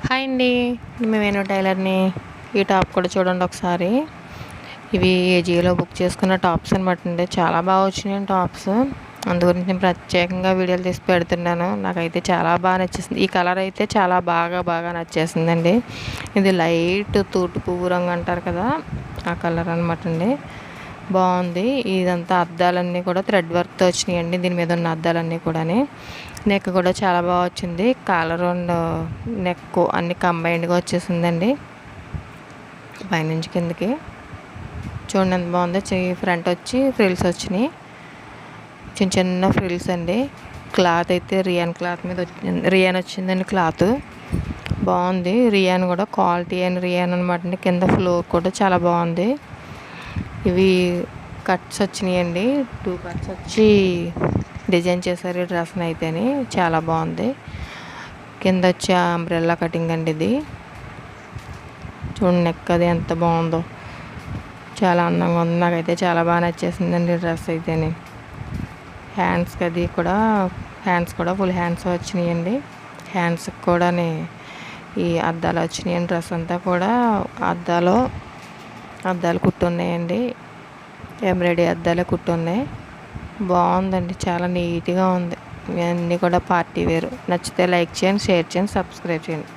Hi అండి. మేము వేణు టైలర్ని. ఈ టాప్ కూడా చూడండి ఒకసారి. ఇవి ఏజియోలో బుక్ చేసుకున్న టాప్స్ అనమాట అండి. చాలా బాగా వచ్చినాయి టాప్స్. అందు గురించి నేను ప్రత్యేకంగా వీడియోలు తీసి పెడుతున్నాను. నాకైతే చాలా బాగా నచ్చేసింది. ఈ కలర్ అయితే చాలా బాగా నచ్చేసిందండి. ఇది లైట్ తూటు పువ్వు రంగు అంటారు కదా, ఆ కలర్ అనమాట అండి. బాగుంది. ఇదంతా అద్దాలన్నీ కూడా థ్రెడ్ వర్క్తో వచ్చినాయండి. దీని మీద ఉన్న అద్దాలన్నీ కూడా. నెక్ కూడా చాలా బాగా వచ్చింది. కాలర్ అండ్ నెక్ అన్ని కంబైన్డ్గా వచ్చేసిందండి. పైనుంచి కిందకి చూడండి ఎంత బాగుందో. ఫ్రంట్ వచ్చి ఫ్రిల్స్ వచ్చినాయి, చిన్న ఫ్రిల్స్ అండి. క్లాత్ అయితే రియాన్ క్లాత్ మీద రియాన్ వచ్చిందండి. క్లాత్ బాగుంది. రియాన్ కూడా క్వాలిటీ అయిన రియాన్ అనమాట అండి. కింద ఫ్లోర్ కూడా చాలా బాగుంది. ఇవి కట్స్ వచ్చినాయండి. 2 కట్స్ వచ్చి డిజైన్ చేశారు ఈ డ్రెస్ని అయితేని. చాలా బాగుంది. కింద వచ్చి అంబ్రెల్లా కటింగ్ అండి ఇది. చూడండి నెక్ అది ఎంత బాగుందో, చాలా అందంగా ఉంది. నాకైతే చాలా బాగా నచ్చేసిందండి డ్రెస్ అయితేని. హ్యాండ్స్కి అది కూడా, హ్యాండ్స్ కూడా ఫుల్ హ్యాండ్స్ వచ్చినాయండి. హ్యాండ్స్కి కూడా ఈ అద్దాలు వచ్చినాయండి. డ్రెస్ అంతా కూడా అద్దాలు కుట్టున్నాయండి. ఎంబ్రాయిడరీ అద్దాలే కుట్టున్నాయి. బాగుందండి, చాలా నీట్గా ఉంది. ఇవన్నీ కూడా పార్టీ వేరు. నచ్చితే లైక్ చేయండి, షేర్ చేయండి, సబ్స్క్రైబ్ చేయండి.